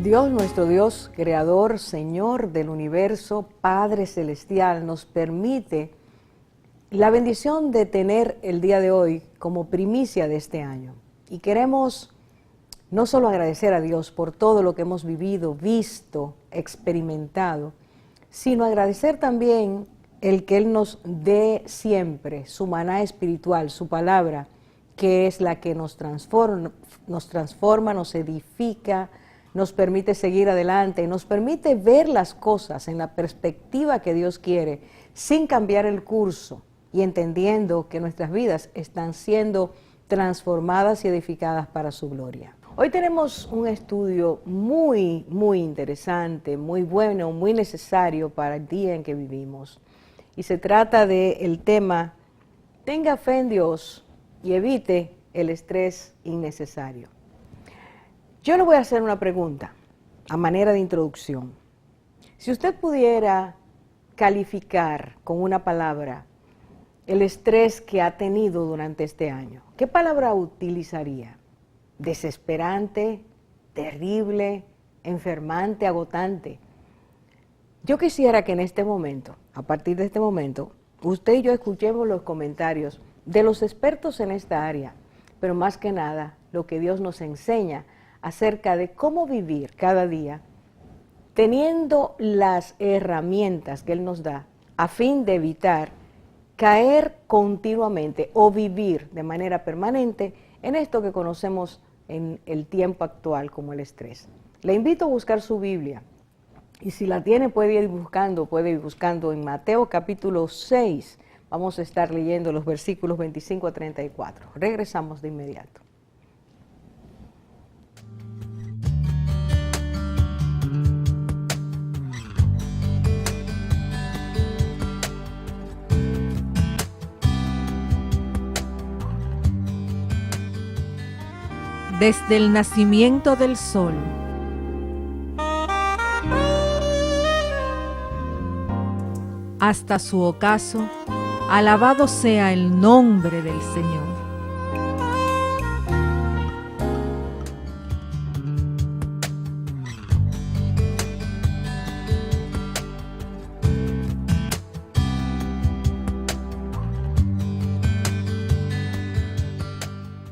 Dios, nuestro Dios, Creador, Señor del universo, Padre Celestial, nos permite la bendición de tener el día de hoy como primicia de este año. Y queremos no solo agradecer a Dios por todo lo que hemos vivido, visto, experimentado, sino agradecer también el que Él nos dé siempre su maná espiritual, su palabra, que es la que nos transforma, nos edifica, nos permite seguir adelante, nos permite ver las cosas en la perspectiva que Dios quiere, sin cambiar el curso y entendiendo que nuestras vidas están siendo transformadas y edificadas para su gloria. Hoy tenemos un estudio muy interesante, muy bueno, muy necesario para el día en que vivimos. Y se trata del tema, tenga fe en Dios y evite el estrés innecesario. Yo le voy a hacer una pregunta a manera de introducción. Si usted pudiera calificar con una palabra el estrés que ha tenido durante este año, ¿qué palabra utilizaría? Desesperante, terrible, enfermante, agotante. Yo quisiera que en este momento, a partir de este momento, usted y yo escuchemos los comentarios de los expertos en esta área, pero más que nada, lo que Dios nos enseña acerca de cómo vivir cada día, teniendo las herramientas que Él nos da a fin de evitar caer continuamente o vivir de manera permanente en esto que conocemos en el tiempo actual como el estrés. Le invito a buscar su Biblia y si la tiene puede ir buscando en Mateo capítulo 6. Vamos a estar leyendo los versículos 25 a 34. Regresamos de inmediato. Desde el nacimiento del sol hasta su ocaso, alabado sea el nombre del Señor.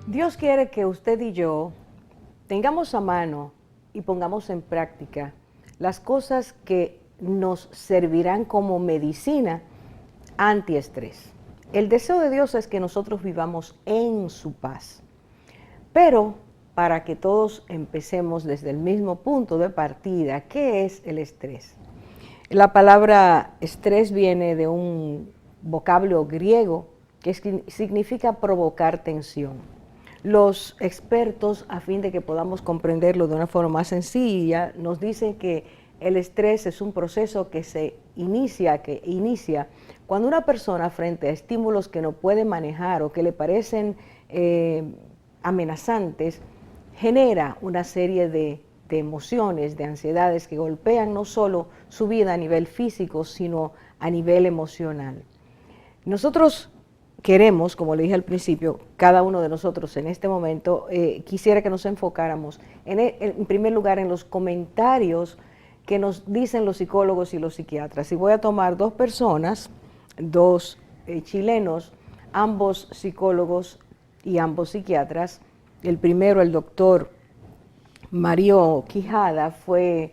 Dios quiere que usted y yo tengamos a mano y pongamos en práctica las cosas que nos servirán como medicina antiestrés. El deseo de Dios es que nosotros vivamos en su paz. Pero para que todos empecemos desde el mismo punto de partida, ¿qué es el estrés? La palabra estrés viene de un vocablo griego que significa provocar tensión. Los expertos, a fin de que podamos comprenderlo de una forma más sencilla, nos dicen que el estrés es un proceso que inicia cuando una persona frente a estímulos que no puede manejar o que le parecen amenazantes, genera una serie de emociones, de ansiedades que golpean no solo su vida a nivel físico, sino a nivel emocional. Nosotros queremos, como le dije al principio, cada uno de nosotros en este momento, quisiera que nos enfocáramos en primer lugar en los comentarios que nos dicen los psicólogos y los psiquiatras. Y voy a tomar dos personas, dos chilenos, ambos psicólogos y ambos psiquiatras. El primero, el doctor Mario Quijada, fue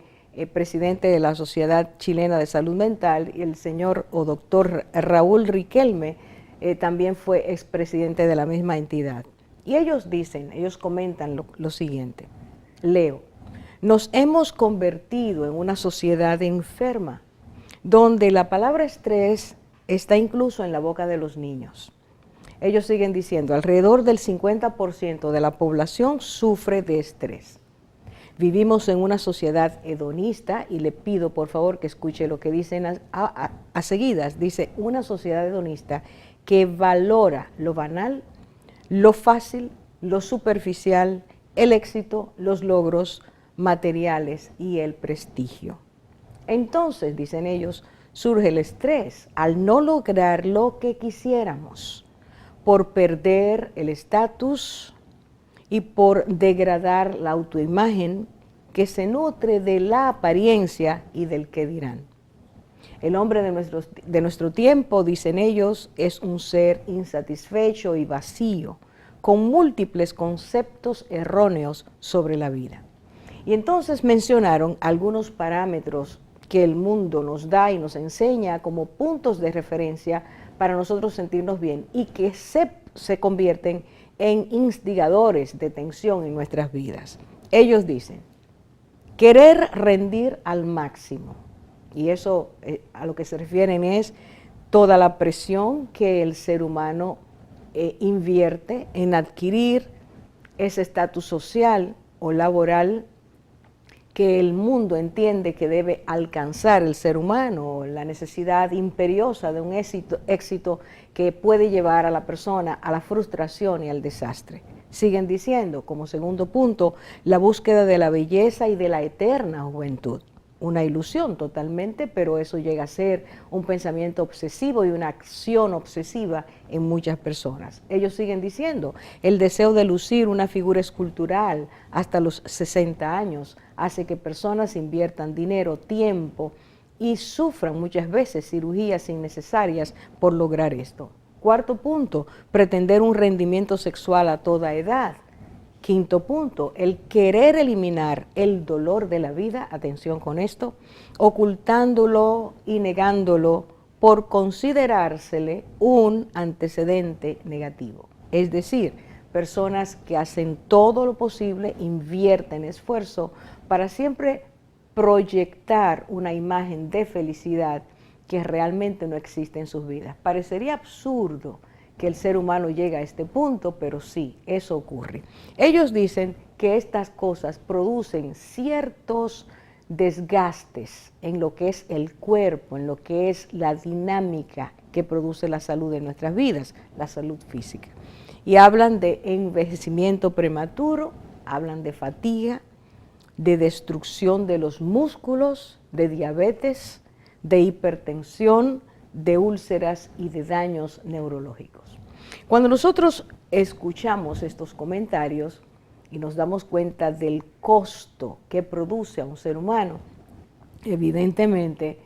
presidente de la Sociedad Chilena de Salud Mental, y el señor o doctor Raúl Riquelme también fue expresidente de la misma entidad. Y ellos comentan lo siguiente, leo: nos hemos convertido en una sociedad enferma, donde la palabra estrés está incluso en la boca de los niños. Ellos siguen diciendo, alrededor del 50% de la población sufre de estrés. Vivimos en una sociedad hedonista, y le pido por favor que escuche lo que dicen a seguidas. Dice, una sociedad hedonista que valora lo banal, lo fácil, lo superficial, el éxito, los logros materiales y el prestigio. Entonces, dicen ellos, surge el estrés al no lograr lo que quisiéramos, por perder el estatus y por degradar la autoimagen que se nutre de la apariencia y del qué dirán. El hombre de nuestro tiempo, dicen ellos, es un ser insatisfecho y vacío, con múltiples conceptos erróneos sobre la vida. Y entonces mencionaron algunos parámetros que el mundo nos da y nos enseña como puntos de referencia para nosotros sentirnos bien y que se convierten en instigadores de tensión en nuestras vidas. Ellos dicen, querer rendir al máximo. Y eso a lo que se refieren es toda la presión que el ser humano invierte en adquirir ese estatus social o laboral que el mundo entiende que debe alcanzar el ser humano, la necesidad imperiosa de un éxito que puede llevar a la persona a la frustración y al desastre. Siguen diciendo, como segundo punto, la búsqueda de la belleza y de la eterna juventud. Una ilusión totalmente, pero eso llega a ser un pensamiento obsesivo y una acción obsesiva en muchas personas. Ellos siguen diciendo, el deseo de lucir una figura escultural hasta los 60 años hace que personas inviertan dinero, tiempo y sufran muchas veces cirugías innecesarias por lograr esto. Cuarto punto, pretender un rendimiento sexual a toda edad. Quinto punto, el querer eliminar el dolor de la vida, atención con esto, ocultándolo y negándolo por considerársele un antecedente negativo. Es decir, personas que hacen todo lo posible, invierten esfuerzo para siempre proyectar una imagen de felicidad que realmente no existe en sus vidas. Parecería absurdo que el ser humano llega a este punto, pero sí, eso ocurre. Ellos dicen que estas cosas producen ciertos desgastes en lo que es el cuerpo, en lo que es la dinámica que produce la salud de nuestras vidas, la salud física. Y hablan de envejecimiento prematuro, hablan de fatiga, de destrucción de los músculos, de diabetes, de hipertensión, de úlceras y de daños neurológicos. Cuando nosotros escuchamos estos comentarios y nos damos cuenta del costo que produce a un ser humano, evidentemente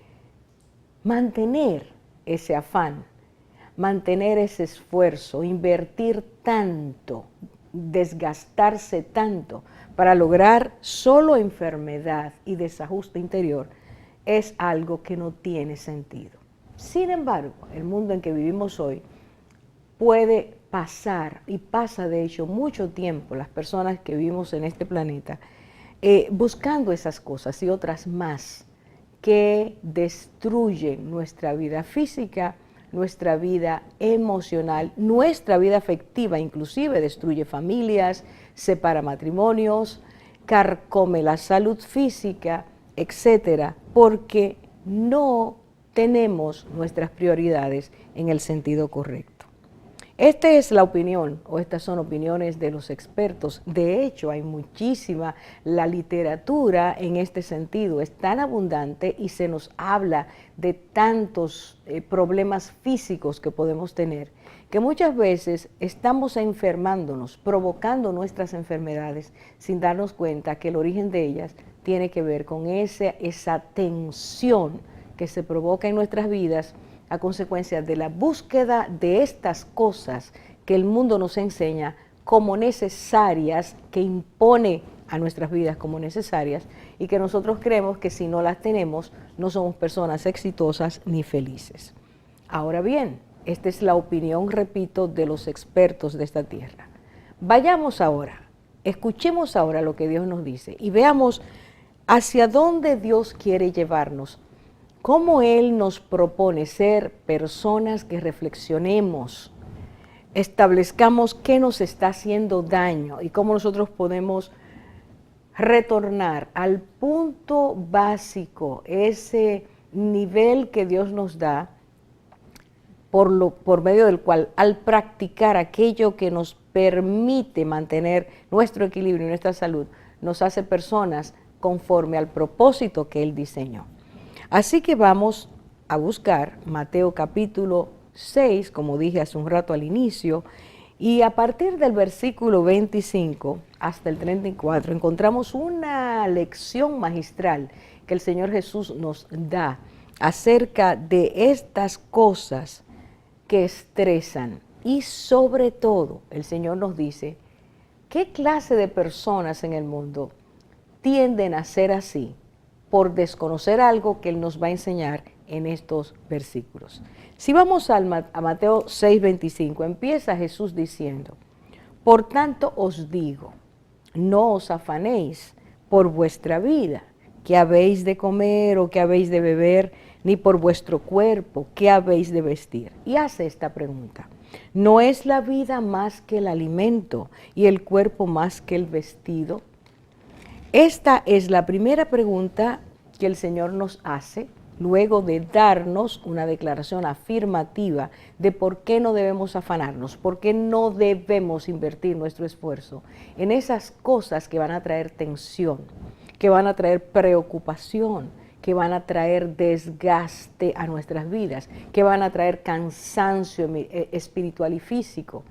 mantener ese afán, mantener ese esfuerzo, invertir tanto, desgastarse tanto para lograr solo enfermedad y desajuste interior es algo que no tiene sentido. Sin embargo, el mundo en que vivimos hoy puede pasar, y pasa de hecho mucho tiempo, las personas que vivimos en este planeta, buscando esas cosas y otras más que destruyen nuestra vida física, nuestra vida emocional, nuestra vida afectiva, inclusive destruye familias, separa matrimonios, carcome la salud física, etcétera, porque no tenemos nuestras prioridades en el sentido correcto. Esta es la opinión, o estas son opiniones de los expertos. De hecho, hay muchísima, la literatura en este sentido es tan abundante y se nos habla de tantos problemas físicos que podemos tener, que muchas veces estamos enfermándonos, provocando nuestras enfermedades sin darnos cuenta que el origen de ellas tiene que ver con esa tensión que se provoca en nuestras vidas a consecuencia de la búsqueda de estas cosas que el mundo nos enseña como necesarias, que impone a nuestras vidas como necesarias y que nosotros creemos que si no las tenemos no somos personas exitosas ni felices. Ahora bien, esta es la opinión, repito, de los expertos de esta tierra. Vayamos ahora, escuchemos ahora lo que Dios nos dice y veamos hacia dónde Dios quiere llevarnos. Cómo Él nos propone ser personas que reflexionemos, establezcamos qué nos está haciendo daño y cómo nosotros podemos retornar al punto básico, ese nivel que Dios nos da, por medio del cual al practicar aquello que nos permite mantener nuestro equilibrio y nuestra salud, nos hace personas conforme al propósito que Él diseñó. Así que vamos a buscar Mateo capítulo 6, como dije hace un rato al inicio, y a partir del versículo 25 hasta el 34 encontramos una una lección magistral que el Señor Jesús nos da acerca de estas cosas que estresan. Y sobre todo, el Señor nos dice, ¿qué clase de personas en el mundo tienden a ser así por desconocer algo que Él nos va a enseñar en estos versículos? Si vamos a Mateo 6:25, empieza Jesús diciendo, por tanto os digo, no os afanéis por vuestra vida, qué habéis de comer o qué habéis de beber, ni por vuestro cuerpo, qué habéis de vestir. Y hace esta pregunta, ¿no es la vida más que el alimento y el cuerpo más que el vestido? Esta es la primera pregunta que el Señor nos hace luego de darnos una declaración afirmativa de por qué no debemos afanarnos, por qué no debemos invertir nuestro esfuerzo en esas cosas que van a traer tensión, que van a traer preocupación, que van a traer desgaste a nuestras vidas, que van a traer cansancio espiritual y físico,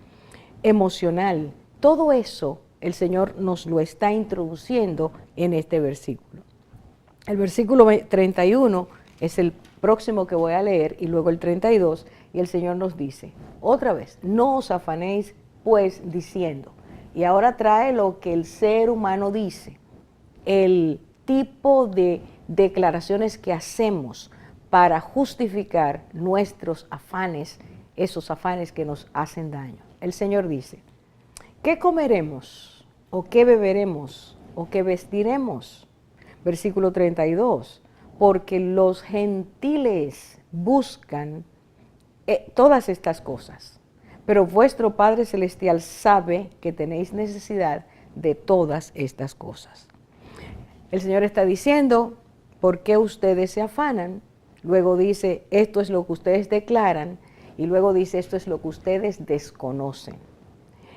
emocional. Todo eso el Señor nos lo está introduciendo en este versículo. El versículo 31 es el próximo que voy a leer y luego el 32, y el Señor nos dice, otra vez, no os afanéis pues diciendo, y ahora trae lo que el ser humano dice, el tipo de declaraciones que hacemos para justificar nuestros afanes, esos afanes que nos hacen daño. El Señor dice, ¿qué comeremos? ¿O qué beberemos? ¿O qué vestiremos? Versículo 32, porque los gentiles buscan todas estas cosas, pero vuestro Padre Celestial sabe que tenéis necesidad de todas estas cosas. El Señor está diciendo, ¿por qué ustedes se afanan? Luego dice, esto es lo que ustedes declaran, y luego dice, esto es lo que ustedes desconocen.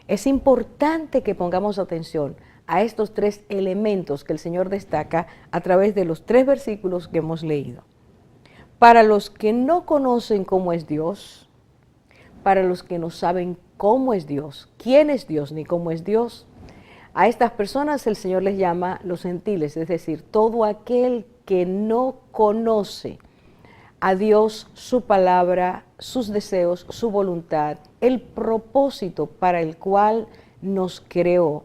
Es importante que pongamos atención a estos tres elementos que el Señor destaca a través de los 3 versículos que hemos leído. Para los que no conocen cómo es Dios, para los que no saben cómo es Dios, quién es Dios ni cómo es Dios, a estas personas el Señor les llama los gentiles, es decir, todo aquel que no conoce a Dios, su palabra, sus deseos, su voluntad, el propósito para el cual nos creó.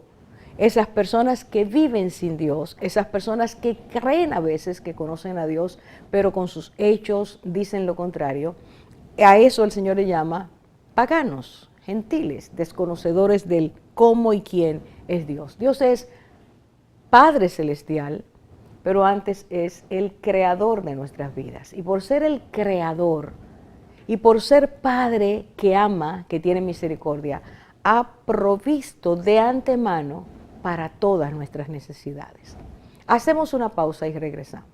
Esas personas que viven sin Dios, esas personas que creen a veces que conocen a Dios, pero con sus hechos dicen lo contrario, a eso el Señor le llama paganos, gentiles, desconocedores del cómo y quién es Dios. Dios es Padre Celestial, pero antes es el creador de nuestras vidas. Y por ser el creador y por ser Padre que ama, que tiene misericordia, ha provisto de antemano para todas nuestras necesidades. Hacemos una pausa y regresamos.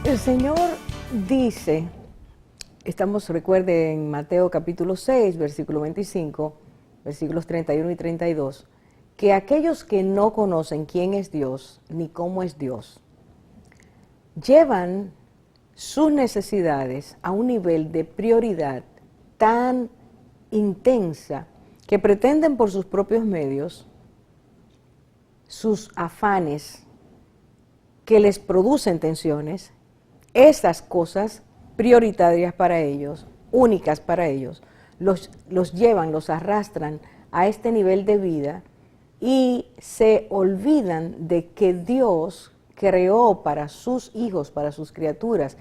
El Señor dice, recuerde en Mateo capítulo 6, versículo 25, versículos 31 y 32, que aquellos que no conocen quién es Dios ni cómo es Dios, llevan sus necesidades a un nivel de prioridad tan intensa que pretenden por sus propios medios, sus afanes que les producen tensiones, esas cosas prioritarias para ellos, únicas para ellos, los llevan, los arrastran a este nivel de vida y se olvidan de que Dios creó para sus hijos, para sus criaturas,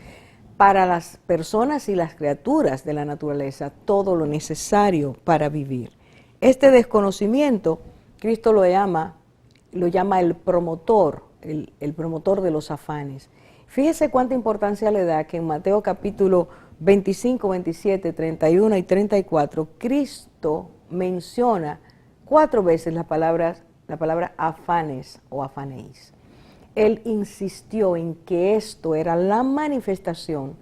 para las personas y las criaturas de la naturaleza, todo lo necesario para vivir. Este desconocimiento, Cristo lo llama el promotor, el promotor de los afanes. Fíjese cuánta importancia le da que en Mateo capítulo 25, 27, 31 y 34, Cristo menciona 4 veces la palabra afanes o afanéis. Él insistió en que esto era la manifestación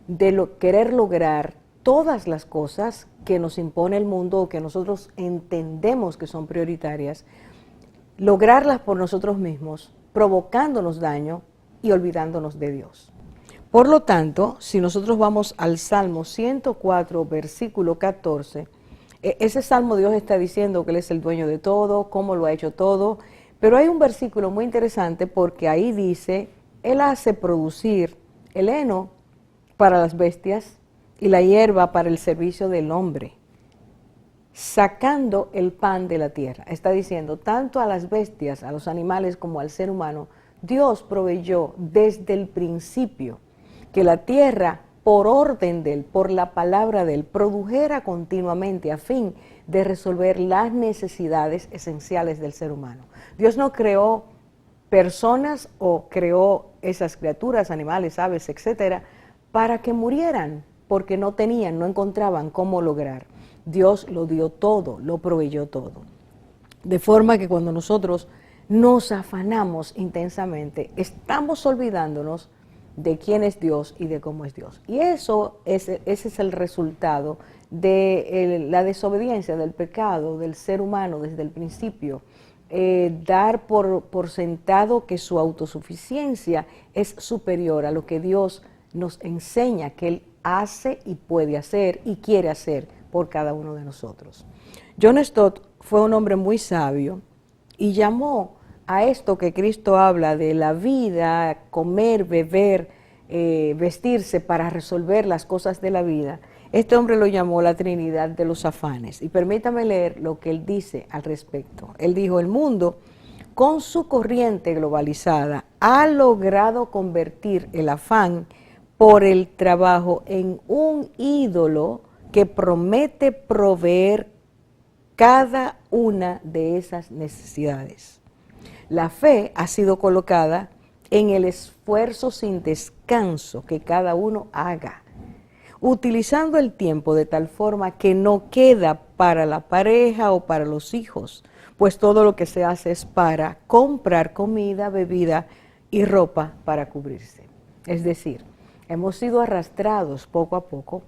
de querer lograr todas las cosas que nos impone el mundo o que nosotros entendemos que son prioritarias, lograrlas por nosotros mismos, provocándonos daño y olvidándonos de Dios. Por lo tanto, si nosotros vamos al Salmo 104, versículo 14, ese Salmo Dios está diciendo que Él es el dueño de todo, cómo lo ha hecho todo, pero hay un versículo muy interesante porque ahí dice, Él hace producir el heno para las bestias y la hierba para el servicio del hombre, sacando el pan de la tierra. Está diciendo, tanto a las bestias, a los animales como al ser humano, Dios proveyó desde el principio que la tierra, por orden de Él, por la palabra de Él, produjera continuamente a fin de resolver las necesidades esenciales del ser humano. Dios no creó personas o creó esas criaturas, animales, aves, etcétera, para que murieran, porque no encontraban cómo lograr. Dios lo dio todo, lo proveyó todo. De forma que cuando nosotros nos afanamos intensamente, estamos olvidándonos de quién es Dios y de cómo es Dios. Y ese es el resultado de la desobediencia, del pecado, del ser humano desde el principio. Dar por sentado que su autosuficiencia es superior a lo que Dios nos enseña que Él hace y puede hacer y quiere hacer por cada uno de nosotros. John Stott fue un hombre muy sabio y llamó a esto que Cristo habla de la vida, comer, beber, vestirse para resolver las cosas de la vida. Este hombre lo llamó la Trinidad de los afanes. Y permítame leer lo que él dice al respecto. Él dijo, el mundo, con su corriente globalizada, ha logrado convertir el afán por el trabajo en un ídolo que promete proveer cada una de esas necesidades. La fe ha sido colocada en el esfuerzo sin descanso que cada uno haga, utilizando el tiempo de tal forma que no queda para la pareja o para los hijos, pues todo lo que se hace es para comprar comida, bebida y ropa para cubrirse. Es decir, hemos sido arrastrados poco a poco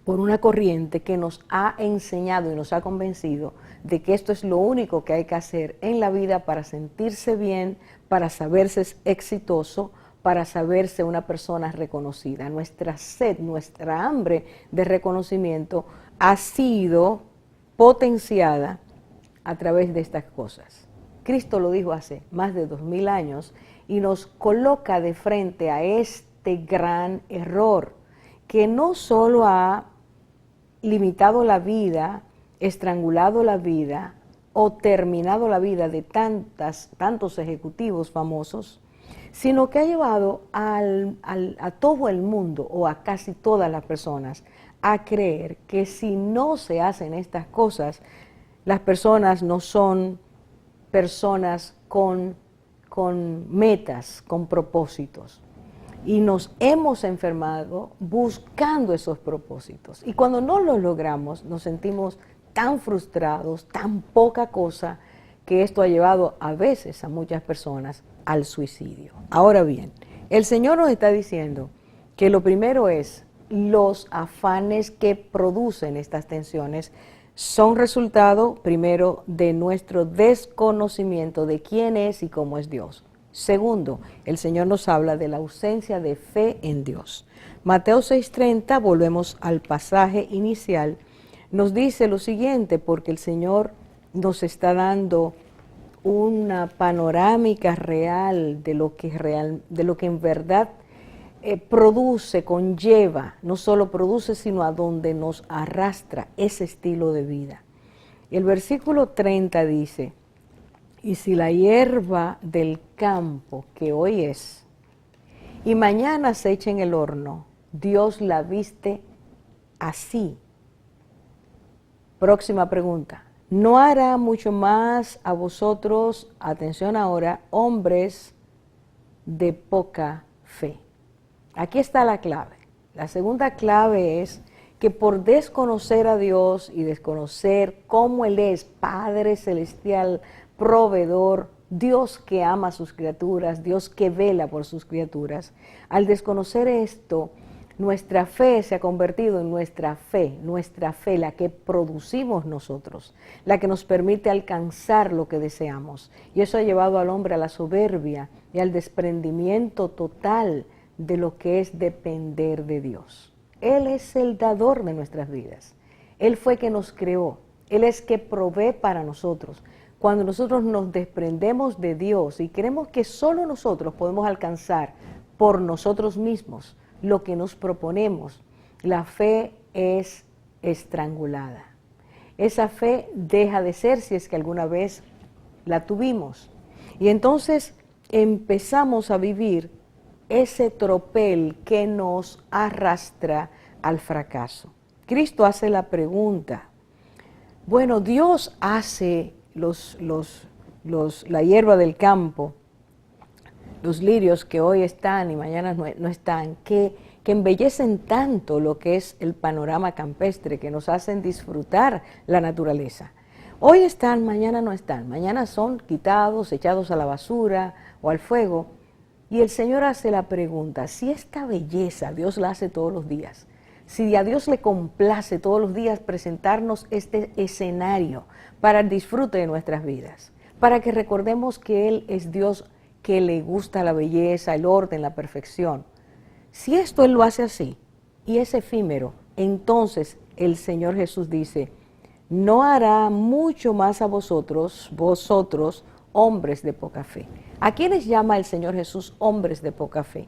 por una corriente que nos ha enseñado y nos ha convencido de que esto es lo único que hay que hacer en la vida para sentirse bien, para saberse exitoso, para saberse una persona reconocida. Nuestra sed, nuestra hambre de reconocimiento ha sido potenciada a través de estas cosas. Cristo lo dijo hace más de 2000 años y nos coloca de frente a este gran error que no solo ha limitado la vida, estrangulado la vida o terminado la vida de tantos ejecutivos famosos, sino que ha llevado a todo el mundo o a casi todas las personas a creer que si no se hacen estas cosas, las personas no son personas con metas, con propósitos. Y nos hemos enfermado buscando esos propósitos. Y cuando no los logramos, nos sentimos tan frustrados, tan poca cosa, que esto ha llevado a veces a muchas personas al suicidio. Ahora bien, el Señor nos está diciendo que lo primero es los afanes que producen estas tensiones son resultado primero de nuestro desconocimiento de quién es y cómo es Dios. Segundo, el Señor nos habla de la ausencia de fe en Dios. Mateo 6:30, volvemos al pasaje inicial, nos dice lo siguiente, porque el Señor nos está dando una panorámica real de lo que en verdad produce, conlleva, no solo produce, sino a donde nos arrastra ese estilo de vida. El versículo 30 dice, y si la hierba del campo que hoy es y mañana se echa en el horno, Dios la viste así. Próxima pregunta. ¿No hará mucho más a vosotros, atención ahora, hombres de poca fe? Aquí está la clave. La segunda clave es que por desconocer a Dios y desconocer cómo Él es Padre Celestial, proveedor, Dios que ama a sus criaturas, Dios que vela por sus criaturas, al desconocer esto, nuestra fe se ha convertido en nuestra fe, la que producimos nosotros, la que nos permite alcanzar lo que deseamos. Y eso ha llevado al hombre a la soberbia y al desprendimiento total de lo que es depender de Dios. Él es el dador de nuestras vidas. Él fue que nos creó. Él es que provee para nosotros. Cuando nosotros nos desprendemos de Dios y creemos que solo nosotros podemos alcanzar por nosotros mismos lo que nos proponemos, la fe es estrangulada. Esa fe deja de ser si es que alguna vez la tuvimos. Y entonces empezamos a vivir ese tropel que nos arrastra al fracaso. Cristo hace la pregunta, bueno, Dios hace la hierba del campo, los lirios que hoy están y mañana no están, que embellecen tanto lo que es el panorama campestre, que nos hacen disfrutar la naturaleza. Hoy están, mañana no están, mañana son quitados, echados a la basura o al fuego. Y el Señor hace la pregunta, si esta belleza Dios la hace todos los días, si a Dios le complace todos los días presentarnos este escenario para el disfrute de nuestras vidas, para que recordemos que Él es Dios que le gusta la belleza, el orden, la perfección. Si esto Él lo hace así y es efímero, entonces el Señor Jesús dice, no hará mucho más a vosotros, hombres de poca fe. ¿A quiénes llama el Señor Jesús hombres de poca fe?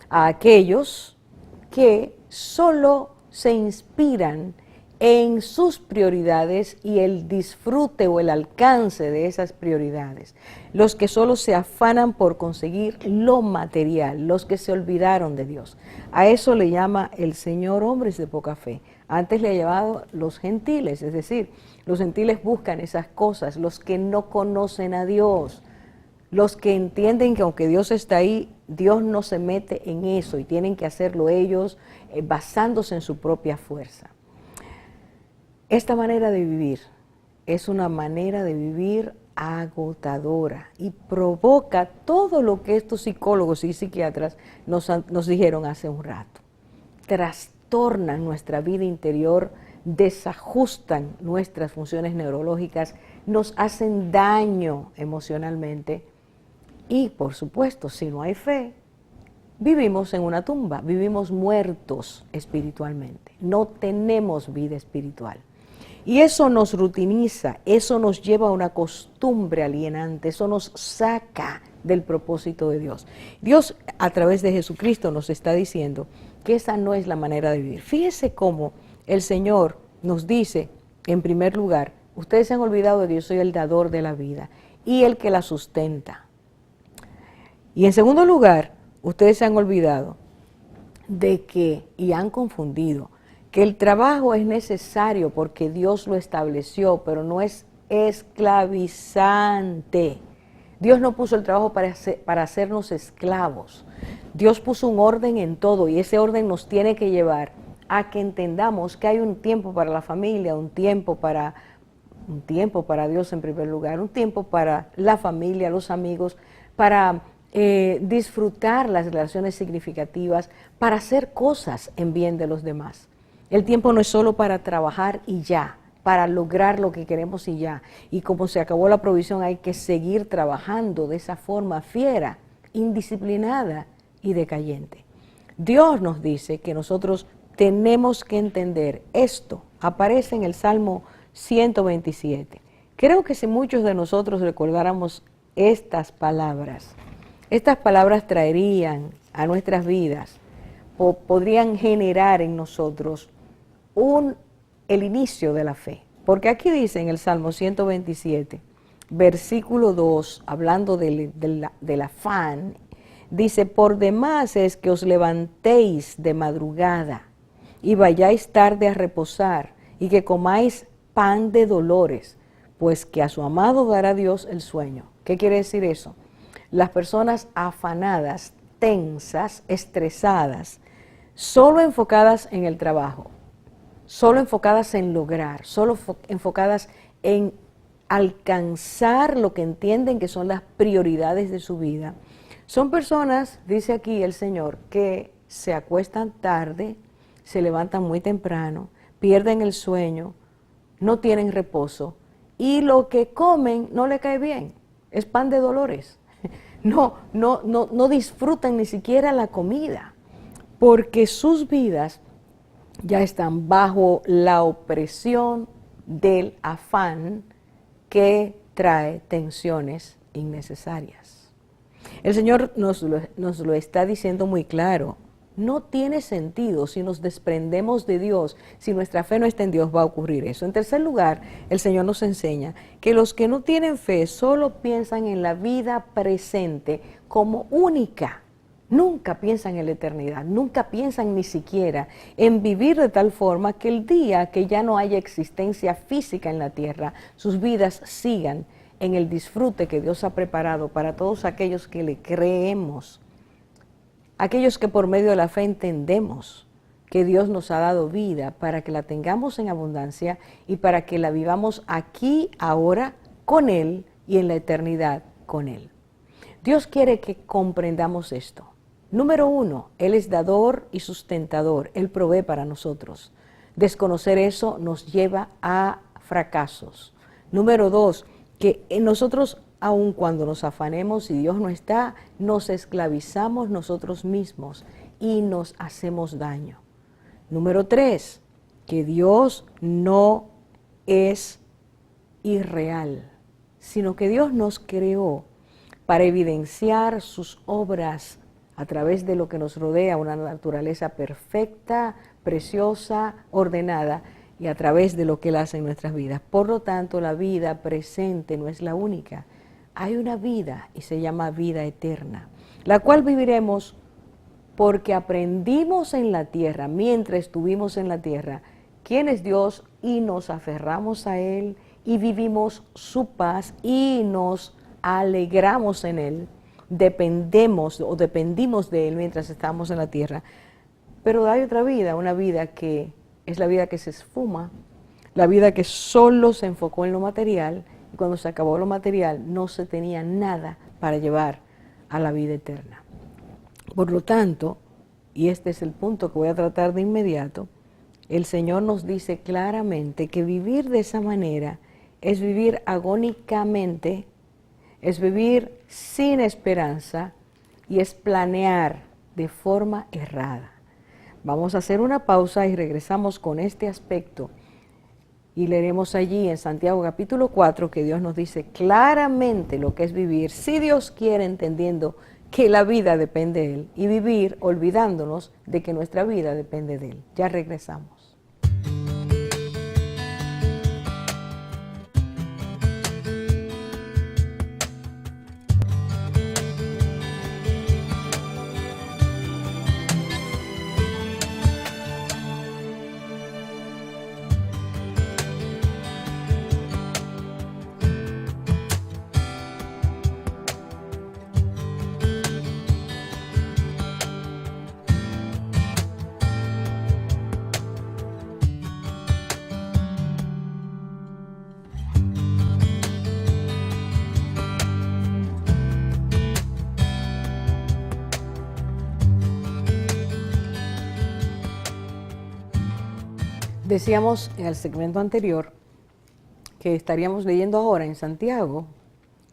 A aquellos que solo se inspiran en sus prioridades y el disfrute o el alcance de esas prioridades. Los que solo se afanan por conseguir lo material, los que se olvidaron de Dios. A eso le llama el Señor hombres de poca fe. Antes le ha llamado los gentiles, es decir, los gentiles buscan esas cosas, los que no conocen a Dios, los que entienden que aunque Dios está ahí, Dios no se mete en eso y tienen que hacerlo ellos basándose en su propia fuerza. Esta manera de vivir es una manera de vivir agotadora y provoca todo lo que estos psicólogos y psiquiatras nos dijeron hace un rato. Trastornan nuestra vida interior, desajustan nuestras funciones neurológicas, nos hacen daño emocionalmente y, por supuesto, si no hay fe, vivimos en una tumba, vivimos muertos espiritualmente, no tenemos vida espiritual. Y eso nos rutiniza, eso nos lleva a una costumbre alienante, eso nos saca del propósito de Dios. Dios, a través de Jesucristo, nos está diciendo que esa no es la manera de vivir. Fíjese cómo el Señor nos dice, en primer lugar, ustedes se han olvidado de que yo soy el dador de la vida y el que la sustenta. Y en segundo lugar, ustedes se han olvidado de que, y han confundido, que el trabajo es necesario porque Dios lo estableció, pero no es esclavizante. Dios no puso el trabajo para hacernos esclavos. Dios puso un orden en todo y ese orden nos tiene que llevar a que entendamos que hay un tiempo para la familia, un tiempo para Dios en primer lugar, un tiempo para la familia, los amigos, para disfrutar las relaciones significativas, para hacer cosas en bien de los demás. El tiempo no es solo para trabajar y ya, para lograr lo que queremos y ya. Y como se acabó la provisión, hay que seguir trabajando de esa forma fiera, indisciplinada y decayente. Dios nos dice que nosotros tenemos que entender esto. Aparece en el Salmo 127. Creo que si muchos de nosotros recordáramos estas palabras traerían a nuestras vidas, podrían generar en nosotros el inicio de la fe. Porque aquí dice en el Salmo 127, versículo 2, hablando del afán, dice, por demás es que os levantéis de madrugada y vayáis tarde a reposar y que comáis pan de dolores, pues que a su amado dará Dios el sueño. ¿Qué quiere decir eso? Las personas afanadas, tensas, estresadas, solo enfocadas en el trabajo, solo enfocadas en lograr, solo enfocadas en alcanzar lo que entienden que son las prioridades de su vida. Son personas, dice aquí el Señor, que se acuestan tarde, se levantan muy temprano, pierden el sueño, no tienen reposo y lo que comen no le cae bien, es pan de dolores. No disfrutan ni siquiera la comida, porque sus vidas ya están bajo la opresión del afán que trae tensiones innecesarias. El Señor nos lo está diciendo muy claro. No tiene sentido si nos desprendemos de Dios, si nuestra fe no está en Dios, va a ocurrir eso. En tercer lugar, el Señor nos enseña que los que no tienen fe solo piensan en la vida presente como única. Nunca piensan en la eternidad, nunca piensan ni siquiera en vivir de tal forma que el día que ya no haya existencia física en la tierra, sus vidas sigan en el disfrute que Dios ha preparado para todos aquellos que le creemos. Aquellos que por medio de la fe entendemos que Dios nos ha dado vida para que la tengamos en abundancia y para que la vivamos aquí, ahora, con Él y en la eternidad con Él. Dios quiere que comprendamos esto. Número 1, Él es dador y sustentador, Él provee para nosotros. Desconocer eso nos lleva a fracasos. Número 2, que nosotros, aun cuando nos afanemos y Dios no está, nos esclavizamos nosotros mismos y nos hacemos daño. Número 3, que Dios no es irreal, sino que Dios nos creó para evidenciar sus obras a través de lo que nos rodea, una naturaleza perfecta, preciosa, ordenada, y a través de lo que Él hace en nuestras vidas. Por lo tanto, la vida presente no es la única. Hay una vida y se llama vida eterna, la cual viviremos porque aprendimos en la tierra, mientras estuvimos en la tierra, quién es Dios y nos aferramos a Él y vivimos su paz y nos alegramos en Él, dependimos de Él mientras estamos en la tierra. Pero hay otra vida, una vida que es la vida que se esfuma, la vida que solo se enfocó en lo material, y cuando se acabó lo material no se tenía nada para llevar a la vida eterna. Por lo tanto, y este es el punto que voy a tratar de inmediato, el Señor nos dice claramente que vivir de esa manera es vivir agónicamente, es vivir sin esperanza y es planear de forma errada. Vamos a hacer una pausa y regresamos con este aspecto y leeremos allí en Santiago capítulo 4 que Dios nos dice claramente lo que es vivir, si Dios quiere, entendiendo que la vida depende de Él, y vivir olvidándonos de que nuestra vida depende de Él. Ya regresamos. Decíamos en el segmento anterior que estaríamos leyendo ahora en Santiago,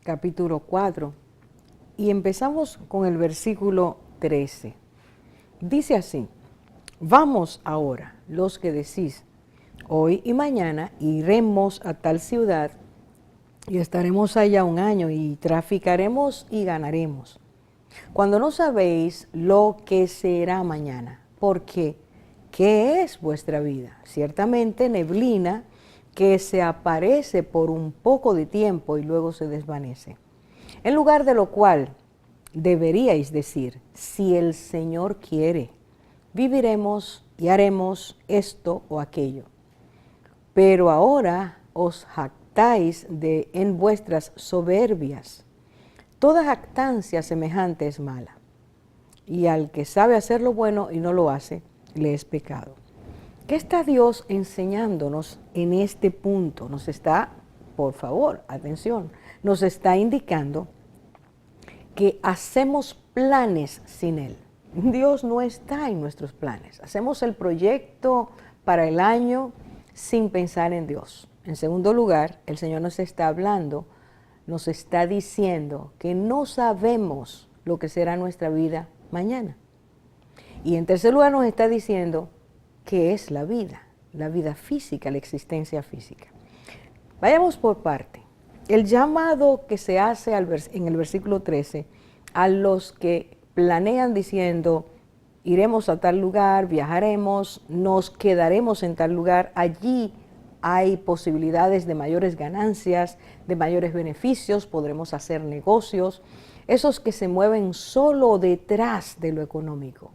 capítulo 4, y empezamos con el versículo 13. Dice así: vamos ahora, los que decís, hoy y mañana iremos a tal ciudad y estaremos allá un año y traficaremos y ganaremos, cuando no sabéis lo que será mañana, porque ¿qué es vuestra vida? Ciertamente neblina que se aparece por un poco de tiempo y luego se desvanece. En lugar de lo cual deberíais decir, si el Señor quiere, viviremos y haremos esto o aquello. Pero ahora os jactáis en vuestras soberbias. Toda jactancia semejante es mala, y al que sabe hacer lo bueno y no lo hace, le es pecado. ¿Qué está Dios enseñándonos en este punto? Nos está, por favor, atención, nos está indicando que hacemos planes sin Él. Dios no está en nuestros planes. Hacemos el proyecto para el año sin pensar en Dios. En segundo lugar, el Señor nos está hablando, nos está diciendo que no sabemos lo que será nuestra vida mañana. Y en tercer lugar nos está diciendo qué es la vida física, la existencia física. Vayamos por parte. El llamado que se hace en el versículo 13 a los que planean diciendo, iremos a tal lugar, viajaremos, nos quedaremos en tal lugar, allí hay posibilidades de mayores ganancias, de mayores beneficios, podremos hacer negocios, esos que se mueven solo detrás de lo económico.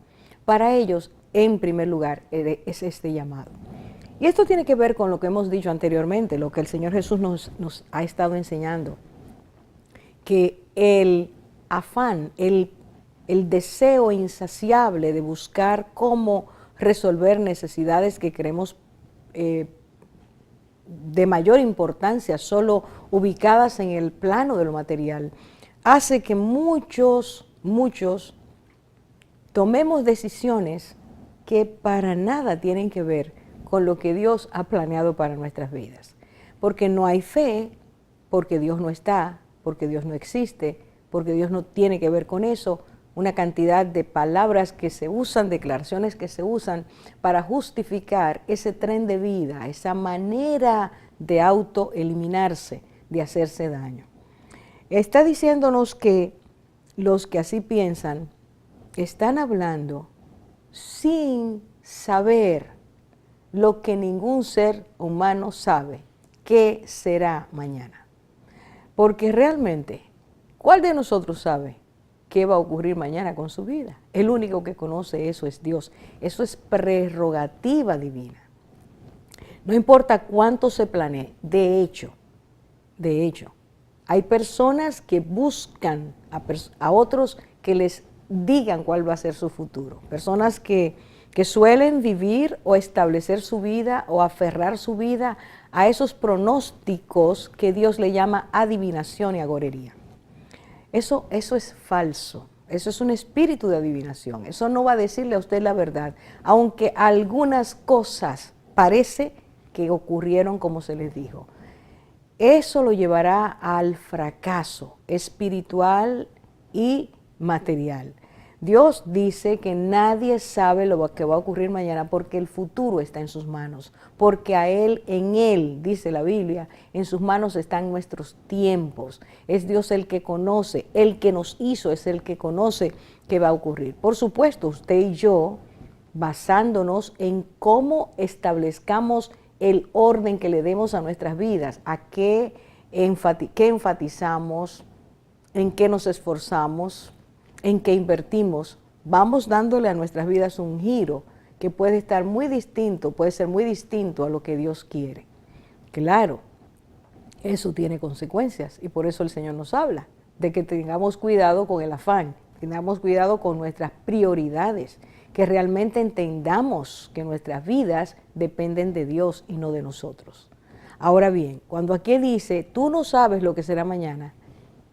Para ellos, en primer lugar, es este llamado. Y esto tiene que ver con lo que hemos dicho anteriormente, lo que el Señor Jesús nos ha estado enseñando, que el afán, el deseo insaciable de buscar cómo resolver necesidades que creemos de mayor importancia, solo ubicadas en el plano de lo material, hace que muchos tomemos decisiones que para nada tienen que ver con lo que Dios ha planeado para nuestras vidas. Porque no hay fe, porque Dios no está, porque Dios no existe, porque Dios no tiene que ver con eso. Una cantidad de palabras que se usan, declaraciones que se usan para justificar ese tren de vida, esa manera de autoeliminarse, de hacerse daño. Está diciéndonos que los que así piensan están hablando sin saber lo que ningún ser humano sabe, qué será mañana. Porque realmente, ¿cuál de nosotros sabe qué va a ocurrir mañana con su vida? El único que conoce eso es Dios. Eso es prerrogativa divina. No importa cuánto se planee. De hecho, hay personas que buscan a otros que les digan cuál va a ser su futuro. Personas que suelen vivir o establecer su vida o aferrar su vida a esos pronósticos que Dios le llama adivinación y agorería. Eso es falso, eso es un espíritu de adivinación, eso no va a decirle a usted la verdad, aunque algunas cosas parece que ocurrieron como se les dijo. Eso lo llevará al fracaso espiritual y material. Dios dice que nadie sabe lo que va a ocurrir mañana porque el futuro está en sus manos, porque en Él, dice la Biblia, en sus manos están nuestros tiempos. Es Dios el que conoce, el que nos hizo es el que conoce qué va a ocurrir. Por supuesto, usted y yo, basándonos en cómo establezcamos el orden que le demos a nuestras vidas, a qué enfatizamos, en qué nos esforzamos, en que invertimos, vamos dándole a nuestras vidas un giro que puede estar muy distinto, puede ser muy distinto a lo que Dios quiere. Claro, eso tiene consecuencias y por eso el Señor nos habla de que tengamos cuidado con el afán, tengamos cuidado con nuestras prioridades, que realmente entendamos que nuestras vidas dependen de Dios y no de nosotros. Ahora bien, cuando aquí dice, tú no sabes lo que será mañana,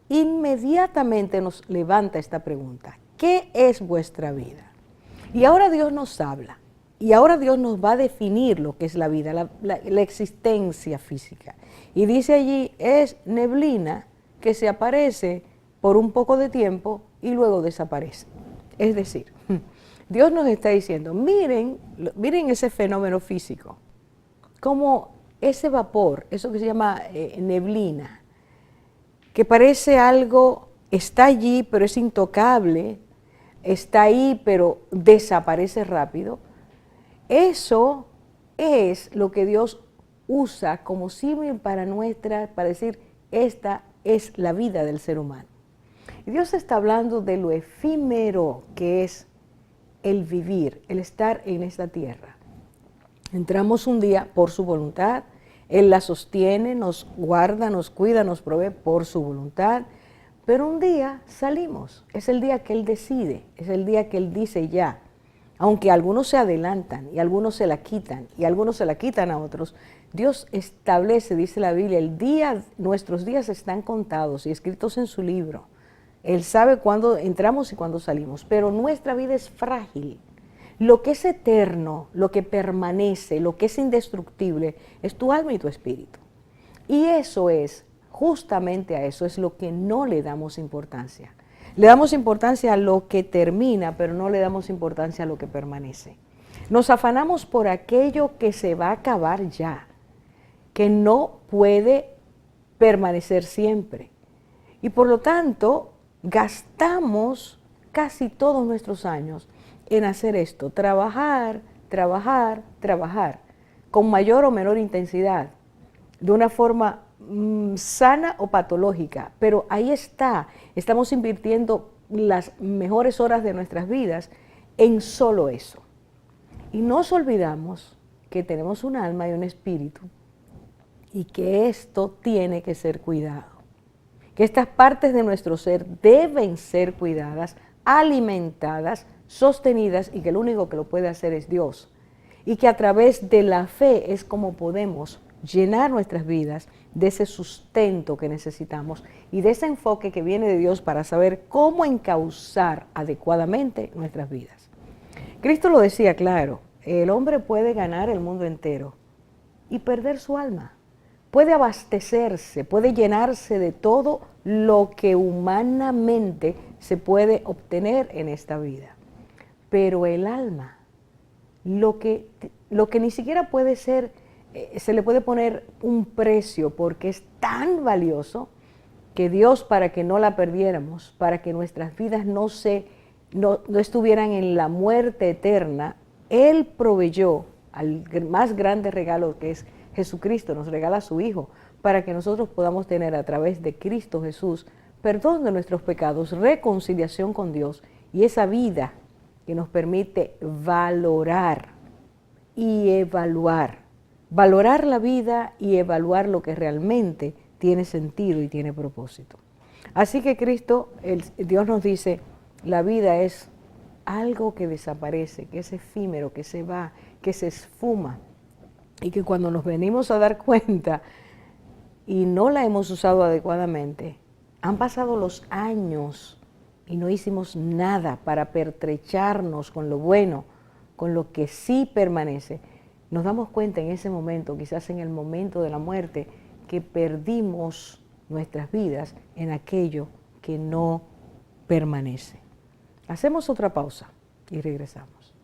inmediatamente nos levanta esta pregunta: ¿qué es vuestra vida? Y ahora Dios nos habla, y ahora Dios nos va a definir lo que es la vida, la existencia física. Y dice allí, es neblina que se aparece por un poco de tiempo y luego desaparece. Es decir, Dios nos está diciendo, miren ese fenómeno físico, como ese vapor, eso que se llama neblina, que parece algo, está allí pero es intocable, está ahí pero desaparece rápido. Eso es lo que Dios usa como símil para decir, esta es la vida del ser humano. Y Dios está hablando de lo efímero que es el vivir, el estar en esta tierra. Entramos un día por su voluntad, Él la sostiene, nos guarda, nos cuida, nos provee por su voluntad, pero un día salimos, es el día que Él decide, es el día que Él dice ya, Aunque algunos se adelantan y algunos se la quitan y algunos se la quitan a otros, Dios establece, dice la Biblia, nuestros días están contados y escritos en su libro. Él sabe cuándo entramos y cuándo salimos, pero nuestra vida es frágil. Lo que es eterno, lo que permanece, lo que es indestructible, es tu alma y tu espíritu. Y eso es, justamente a eso es lo que no le damos importancia. Le damos importancia a lo que termina, pero no le damos importancia a lo que permanece. Nos afanamos por aquello que se va a acabar ya, que no puede permanecer siempre. Y por lo tanto, gastamos casi todos nuestros años en hacer esto, trabajar, trabajar, trabajar, con mayor o menor intensidad, de una forma sana o patológica, pero ahí está, estamos invirtiendo las mejores horas de nuestras vidas en solo eso. Y nos olvidamos que tenemos un alma y un espíritu y que esto tiene que ser cuidado, que estas partes de nuestro ser deben ser cuidadas, alimentadas, sostenidas y que el único que lo puede hacer es Dios. Y que a través de la fe es como podemos llenar nuestras vidas de ese sustento que necesitamos y de ese enfoque que viene de Dios para saber cómo encauzar adecuadamente nuestras vidas. Cristo lo decía claro, el hombre puede ganar el mundo entero y perder su alma. Puede abastecerse, puede llenarse de todo lo que humanamente se puede obtener en esta vida. Pero el alma, lo que ni siquiera puede ser, se le puede poner un precio porque es tan valioso que Dios, para que no la perdiéramos, para que nuestras vidas no estuvieran en la muerte eterna, Él proveyó al más grande regalo que es Jesucristo, nos regala a su Hijo, para que nosotros podamos tener a través de Cristo Jesús perdón de nuestros pecados, reconciliación con Dios y esa vida que nos permite valorar y evaluar. Valorar la vida y evaluar lo que realmente tiene sentido y tiene propósito. Así que Cristo, Dios nos dice, la vida es algo que desaparece, que es efímero, que se va, que se esfuma y que cuando nos venimos a dar cuenta y no la hemos usado adecuadamente, han pasado los años y no hicimos nada para pertrecharnos con lo bueno, con lo que sí permanece. Nos damos cuenta en ese momento, quizás en el momento de la muerte, que perdimos nuestras vidas en aquello que no permanece. Hacemos otra pausa y regresamos.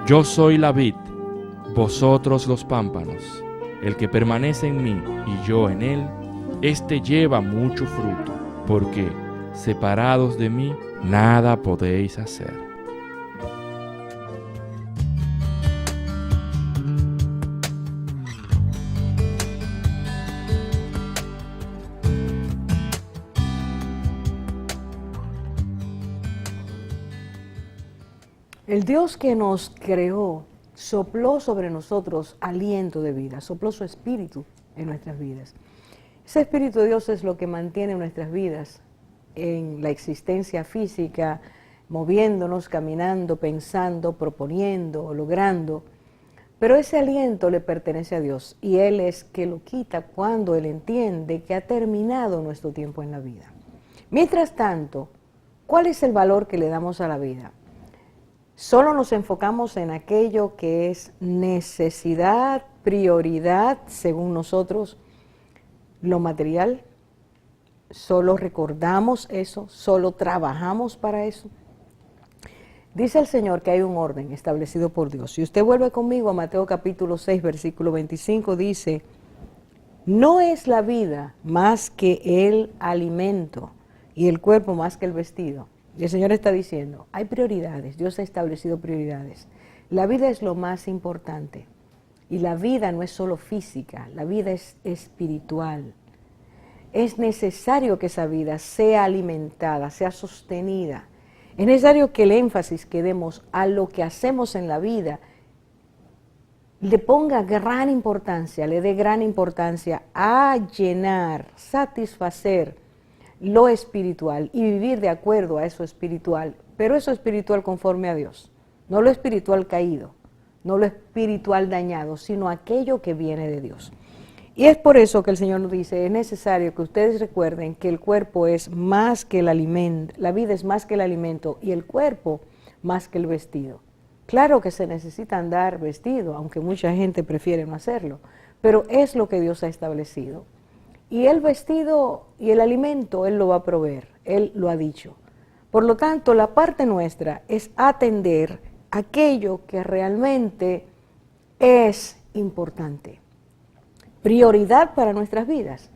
Yo soy la vid, vosotros los pámpanos. El que permanece en mí y yo en él, éste lleva mucho fruto, porque separados de mí nada podéis hacer. El Dios que nos creó sopló sobre nosotros aliento de vida, sopló su espíritu en nuestras vidas. Ese espíritu de Dios es lo que mantiene nuestras vidas en la existencia física, moviéndonos, caminando, pensando, proponiendo, logrando. Pero ese aliento le pertenece a Dios y Él es que lo quita cuando Él entiende que ha terminado nuestro tiempo en la vida. Mientras tanto, ¿cuál es el valor que le damos a la vida? Solo nos enfocamos en aquello que es necesidad, prioridad, según nosotros, lo material. Solo recordamos eso, solo trabajamos para eso. Dice el Señor que hay un orden establecido por Dios. Si usted vuelve conmigo a Mateo capítulo 6, versículo 25, dice, no es la vida más que el alimento y el cuerpo más que el vestido. Y el Señor está diciendo, hay prioridades, Dios ha establecido prioridades. La vida es lo más importante. Y la vida no es solo física, la vida es espiritual. Es necesario que esa vida sea alimentada, sea sostenida. Es necesario que el énfasis que demos a lo que hacemos en la vida le ponga gran importancia, le dé gran importancia a llenar, satisfacer lo espiritual y vivir de acuerdo a eso espiritual, pero eso espiritual conforme a Dios, no lo espiritual caído, no lo espiritual dañado, sino aquello que viene de Dios. Y es por eso que el Señor nos dice, es necesario que ustedes recuerden que el cuerpo es más que el alimento, la vida es más que el alimento y el cuerpo más que el vestido. Claro que se necesita andar vestido, aunque mucha gente prefiere no hacerlo, pero es lo que Dios ha establecido. Y el vestido y el alimento Él lo va a proveer, Él lo ha dicho. Por lo tanto, la parte nuestra es atender aquello que realmente es importante. Prioridad para nuestras vidas.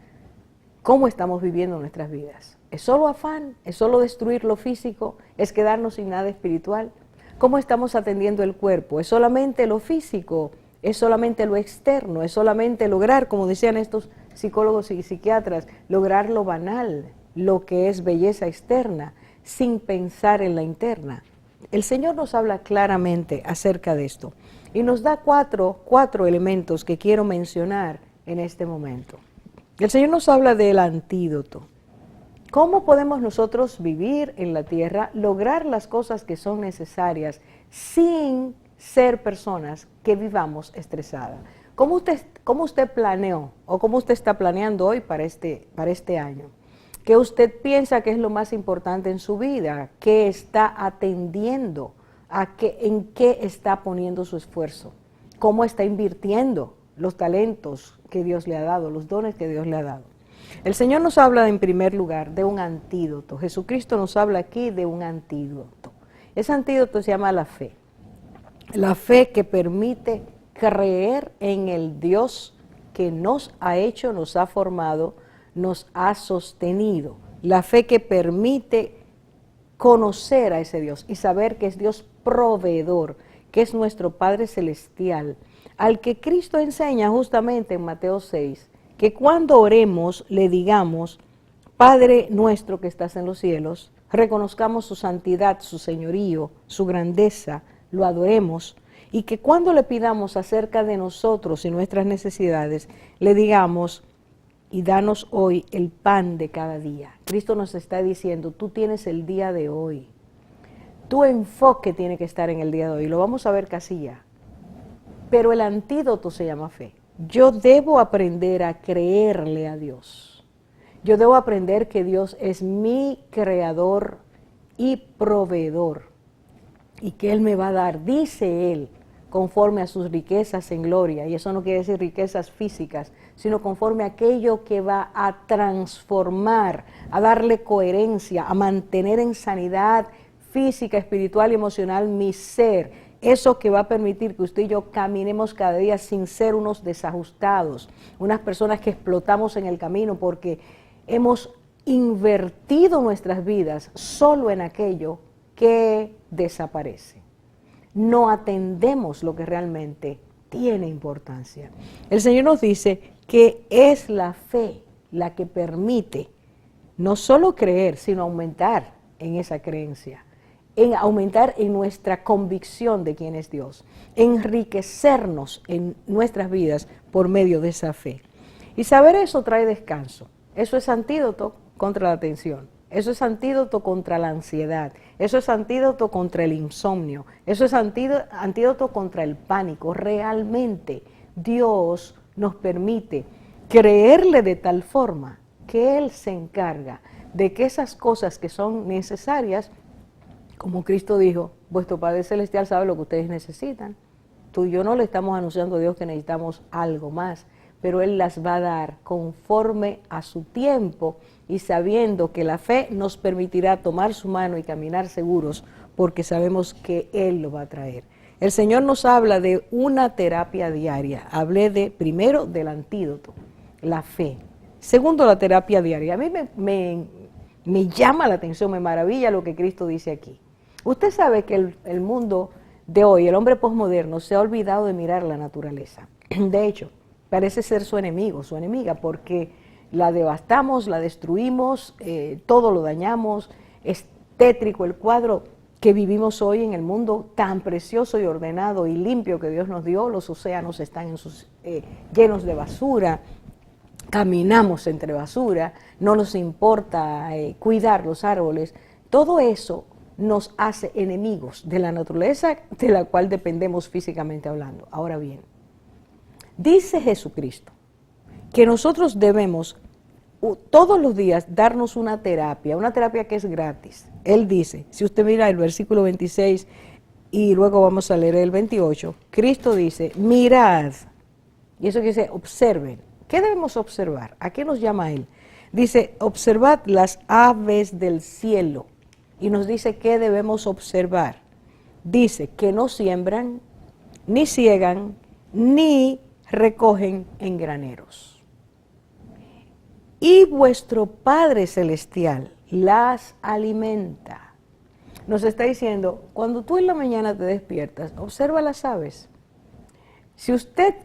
¿Cómo estamos viviendo nuestras vidas? ¿Es solo afán? ¿Es solo destruir lo físico? ¿Es quedarnos sin nada espiritual? ¿Cómo estamos atendiendo el cuerpo? ¿Es solamente lo físico? ¿Es solamente lo externo? ¿Es solamente lograr, como decían estos psicólogos y psiquiatras, lograr lo banal, lo que es belleza externa, sin pensar en la interna? El Señor nos habla claramente acerca de esto y nos da cuatro elementos que quiero mencionar en este momento. El Señor nos habla del antídoto. ¿Cómo podemos nosotros vivir en la tierra, lograr las cosas que son necesarias sin ser personas que vivamos estresadas? ¿Cómo usted planeó o cómo usted está planeando hoy para este año? ¿Qué usted piensa que es lo más importante en su vida? ¿Qué está atendiendo? ¿En qué está poniendo su esfuerzo? ¿Cómo está invirtiendo los talentos que Dios le ha dado, los dones que Dios le ha dado? El Señor nos habla en primer lugar de un antídoto. Jesucristo nos habla aquí de un antídoto. Ese antídoto se llama la fe. La fe que permite creer en el Dios que nos ha hecho, nos ha formado, nos ha sostenido. La fe que permite conocer a ese Dios y saber que es Dios proveedor, que es nuestro Padre Celestial, al que Cristo enseña justamente en Mateo 6, que cuando oremos le digamos, Padre nuestro que estás en los cielos, reconozcamos su santidad, su señorío, su grandeza, lo adoremos, y que cuando le pidamos acerca de nosotros y nuestras necesidades, le digamos, y danos hoy el pan de cada día. Cristo nos está diciendo, tú tienes el día de hoy. Tu enfoque tiene que estar en el día de hoy. Lo vamos a ver casi ya. Pero el antídoto se llama fe. Yo debo aprender a creerle a Dios. Yo debo aprender que Dios es mi creador y proveedor. Y que Él me va a dar, dice Él, conforme a sus riquezas en gloria. Y eso no quiere decir riquezas físicas, sino conforme a aquello que va a transformar, a darle coherencia, a mantener en sanidad física, espiritual y emocional mi ser. Eso que va a permitir que usted y yo caminemos cada día sin ser unos desajustados, unas personas que explotamos en el camino porque hemos invertido nuestras vidas solo en aquello que desaparece. No atendemos lo que realmente tiene importancia. El Señor nos dice que es la fe la que permite no solo creer, sino aumentar en esa creencia, aumentar en nuestra convicción de quién es Dios, enriquecernos en nuestras vidas por medio de esa fe. Y saber eso trae descanso. Eso es antídoto contra la tensión. Eso es antídoto contra la ansiedad. Eso es antídoto contra el insomnio. Eso es antídoto contra el pánico. Realmente Dios nos permite creerle de tal forma que Él se encarga de que esas cosas que son necesarias, como Cristo dijo, vuestro Padre Celestial sabe lo que ustedes necesitan. Tú y yo no le estamos anunciando a Dios que necesitamos algo más, pero Él las va a dar conforme a su tiempo y sabiendo que la fe nos permitirá tomar su mano y caminar seguros porque sabemos que Él lo va a traer. El Señor nos habla de una terapia diaria. Hablé primero del antídoto, la fe. Segundo, la terapia diaria. A mí me llama la atención, me maravilla lo que Cristo dice aquí. Usted sabe que el mundo de hoy, el hombre posmoderno, se ha olvidado de mirar la naturaleza. De hecho, parece ser su enemigo, su enemiga, porque la devastamos, la destruimos, todo lo dañamos, es tétrico el cuadro que vivimos hoy en el mundo tan precioso y ordenado y limpio que Dios nos dio. Los océanos están llenos de basura, caminamos entre basura, no nos importa cuidar los árboles. Todo eso nos hace enemigos de la naturaleza de la cual dependemos físicamente hablando. Ahora bien, dice Jesucristo que nosotros debemos todos los días darnos una terapia que es gratis. Él dice, si usted mira el versículo 26 y luego vamos a leer el 28, Cristo dice, mirad, y eso quiere decir, observen. ¿Qué debemos observar? ¿A qué nos llama Él? Dice, observad las aves del cielo. Y nos dice qué debemos observar. Dice que no siembran, ni ciegan, ni recogen en graneros. Y vuestro Padre Celestial las alimenta. Nos está diciendo, cuando tú en la mañana te despiertas, observa las aves. Si usted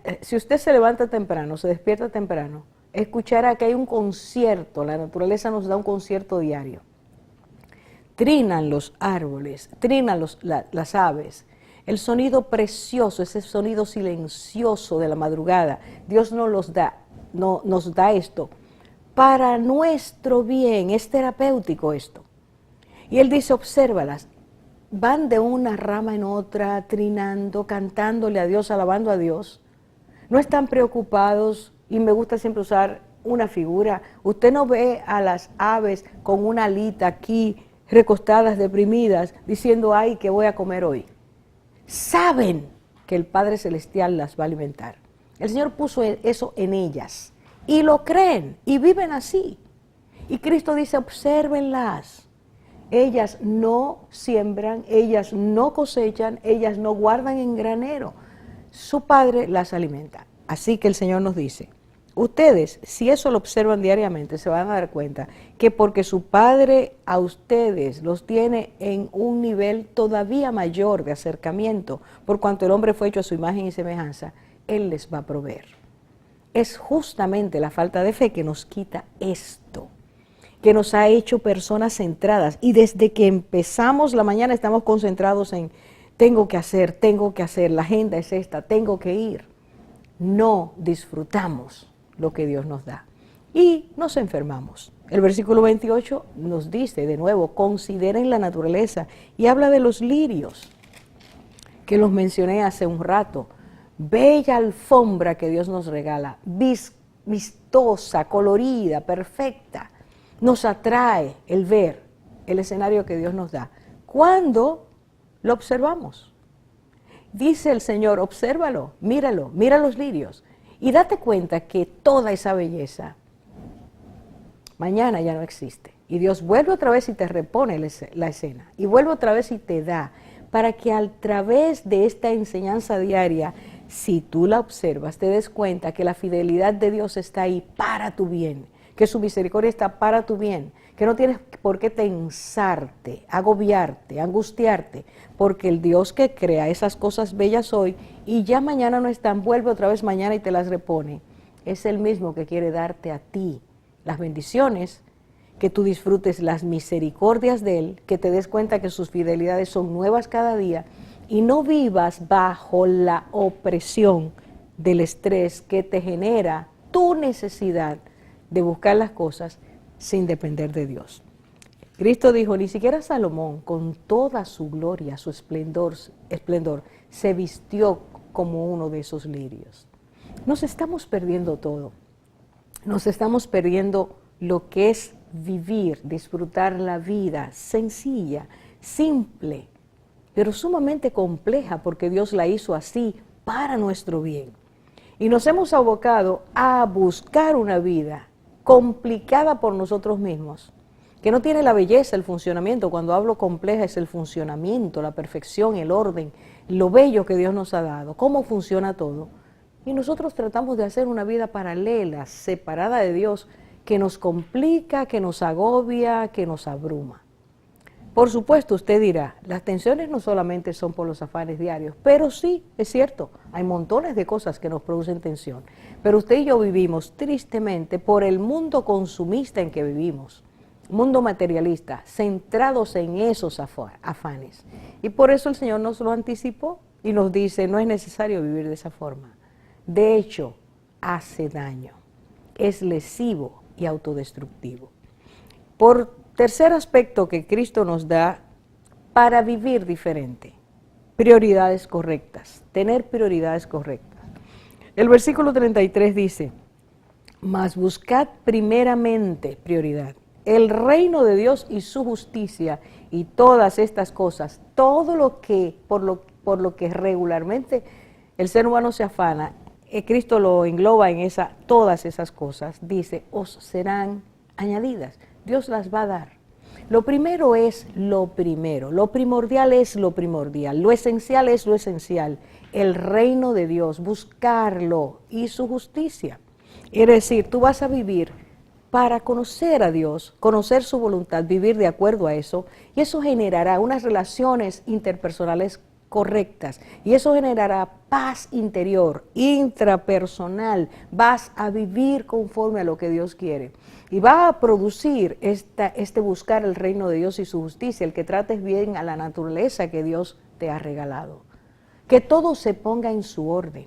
se levanta temprano, se despierta temprano, escuchará que hay un concierto, la naturaleza nos da un concierto diario. Trinan los árboles, trinan las aves, el sonido precioso, ese sonido silencioso de la madrugada, Dios nos da esto para nuestro bien, es terapéutico esto. Y Él dice, obsérvalas, van de una rama en otra, trinando, cantándole a Dios, alabando a Dios. No están preocupados, y me gusta siempre usar una figura. Usted no ve a las aves con una alita aquí, recostadas, deprimidas, diciendo, ay, ¿qué voy a comer hoy? Saben que el Padre Celestial las va a alimentar. El Señor puso eso en ellas, y lo creen, y viven así. Y Cristo dice, obsérvenlas. Ellas no siembran, ellas no cosechan, ellas no guardan en granero. Su Padre las alimenta. Así que el Señor nos dice, ustedes, si eso lo observan diariamente, se van a dar cuenta que porque su Padre a ustedes los tiene en un nivel todavía mayor de acercamiento, por cuanto el hombre fue hecho a su imagen y semejanza, Él les va a proveer. Es justamente la falta de fe que nos quita esto, que nos ha hecho personas centradas, y desde que empezamos la mañana estamos concentrados en tengo que hacer, la agenda es esta, tengo que ir. No disfrutamos lo que Dios nos da y nos enfermamos. El versículo 28 nos dice de nuevo, consideren la naturaleza, y habla de los lirios, que los mencioné hace un rato. Bella alfombra que Dios nos regala, vistosa, colorida, perfecta. Nos atrae el ver el escenario que Dios nos da cuando lo observamos. Dice el Señor, obsérvalo, mira los lirios, y date cuenta que toda esa belleza mañana ya no existe. Y Dios vuelve otra vez y te repone la escena, y vuelve otra vez y te da, para que a través de esta enseñanza diaria, si tú la observas, te des cuenta que la fidelidad de Dios está ahí para tu bien, que su misericordia está para tu bien, que no tienes por qué tensarte, agobiarte, angustiarte, porque el Dios que crea esas cosas bellas hoy y ya mañana no están, vuelve otra vez mañana y te las repone. Es el mismo que quiere darte a ti las bendiciones, que tú disfrutes las misericordias de Él, que te des cuenta que sus fidelidades son nuevas cada día y no vivas bajo la opresión del estrés que te genera tu necesidad de buscar las cosas sin depender de Dios. Cristo dijo, ni siquiera Salomón, con toda su gloria, su esplendor, se vistió como uno de esos lirios. Nos estamos perdiendo todo. Nos estamos perdiendo lo que es vivir, disfrutar la vida sencilla, simple, pero sumamente compleja, porque Dios la hizo así para nuestro bien. Y nos hemos abocado a buscar una vida complicada por nosotros mismos, que no tiene la belleza, el funcionamiento. Cuando hablo compleja es el funcionamiento, la perfección, el orden, lo bello que Dios nos ha dado, cómo funciona todo. Y nosotros tratamos de hacer una vida paralela, separada de Dios, que nos complica, que nos agobia, que nos abruma. Por supuesto, usted dirá, las tensiones no solamente son por los afanes diarios, pero sí, es cierto, hay montones de cosas que nos producen tensión. Pero usted y yo vivimos tristemente por el mundo consumista en que vivimos. mundo materialista, centrados en esos afanes. Y por eso el Señor nos lo anticipó y nos dice, no es necesario vivir de esa forma. De hecho, hace daño, es lesivo y autodestructivo. Por tercer aspecto que Cristo nos da para vivir diferente, prioridades correctas, tener prioridades correctas. El versículo 33 dice, mas buscad primeramente, prioridad, el reino de Dios y su justicia, y todas estas cosas, todo lo que, por lo que regularmente el ser humano se afana, Cristo lo engloba en todas esas cosas, dice, os serán añadidas. Dios las va a dar. Lo primero es lo primero, lo primordial es lo primordial, lo esencial es lo esencial, el reino de Dios, buscarlo y su justicia. Es decir, tú vas a vivir para conocer a Dios, conocer su voluntad, vivir de acuerdo a eso, y eso generará unas relaciones interpersonales correctas, y eso generará paz interior, intrapersonal. Vas a vivir conforme a lo que Dios quiere, y va a producir este buscar el reino de Dios y su justicia, el que trates bien a la naturaleza que Dios te ha regalado, que todo se ponga en su orden,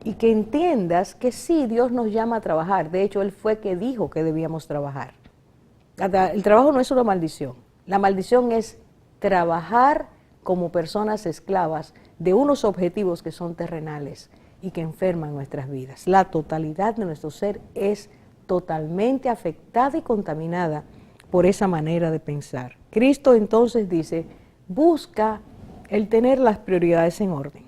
y que entiendas que sí, Dios nos llama a trabajar. De hecho, Él fue que dijo que debíamos trabajar. El trabajo no es una maldición. La maldición es trabajar como personas esclavas de unos objetivos que son terrenales y que enferman nuestras vidas. La totalidad de nuestro ser es totalmente afectada y contaminada por esa manera de pensar. Cristo entonces dice, busca el tener las prioridades en orden.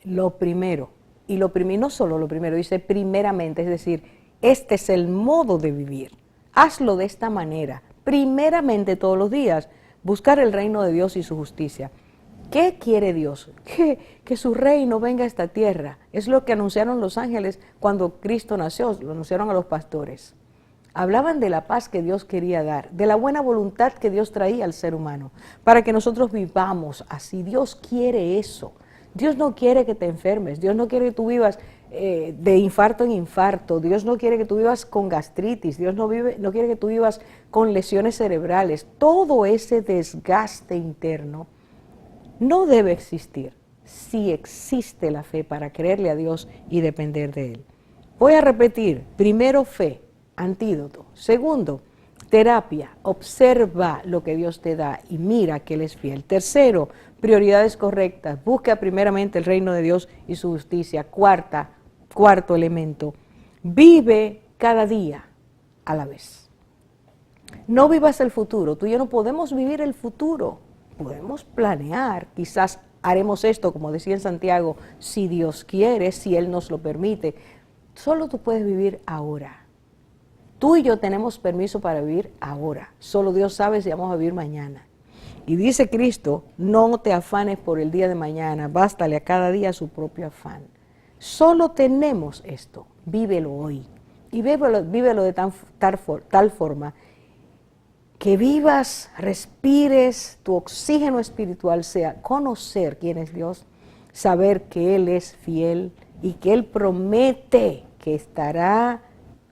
Lo primero. Y no solo lo primero, dice primeramente, es decir, este es el modo de vivir. Hazlo de esta manera, primeramente todos los días, buscar el reino de Dios y su justicia. ¿Qué quiere Dios? Que su reino venga a esta tierra. Es lo que anunciaron los ángeles cuando Cristo nació, lo anunciaron a los pastores. Hablaban de la paz que Dios quería dar, de la buena voluntad que Dios traía al ser humano, para que nosotros vivamos así. Dios quiere eso. Dios no quiere que te enfermes, Dios no quiere que tú vivas de infarto en infarto, Dios no quiere que tú vivas con gastritis, Dios no quiere que tú vivas con lesiones cerebrales. Todo ese desgaste interno no debe existir si existe la fe para creerle a Dios y depender de Él. Voy a repetir, primero fe, antídoto. Segundo, terapia, observa lo que Dios te da y mira que Él es fiel. Tercero, prioridades correctas, busca primeramente el reino de Dios y su justicia. Cuarto elemento, vive cada día a la vez. No vivas el futuro, tú y yo no podemos vivir el futuro, podemos planear, quizás haremos esto, como decía en Santiago, si Dios quiere, si Él nos lo permite. Solo tú puedes vivir ahora. Tú y yo tenemos permiso para vivir ahora. Solo Dios sabe si vamos a vivir mañana. Y dice Cristo, no te afanes por el día de mañana, bástale a cada día su propio afán. Solo tenemos esto, vívelo hoy. Y vívelo de tal forma que vivas, respires, tu oxígeno espiritual sea conocer quién es Dios, saber que Él es fiel y que Él promete que estará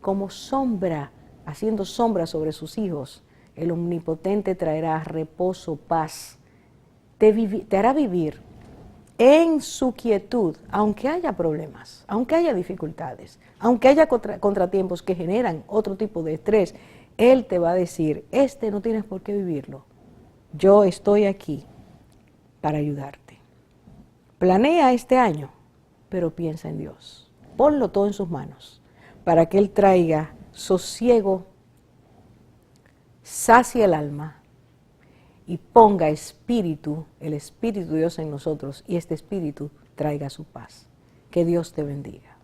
como sombra, haciendo sombra sobre sus hijos. El Omnipotente traerá reposo, paz, te hará vivir en su quietud, aunque haya problemas, aunque haya dificultades, aunque haya contratiempos que generan otro tipo de estrés. Él te va a decir, no tienes por qué vivirlo. Yo estoy aquí para ayudarte. Planea este año, pero piensa en Dios. Ponlo todo en sus manos para que Él traiga sosiego, sacie el alma y ponga el Espíritu de Dios en nosotros, y este Espíritu traiga su paz. Que Dios te bendiga.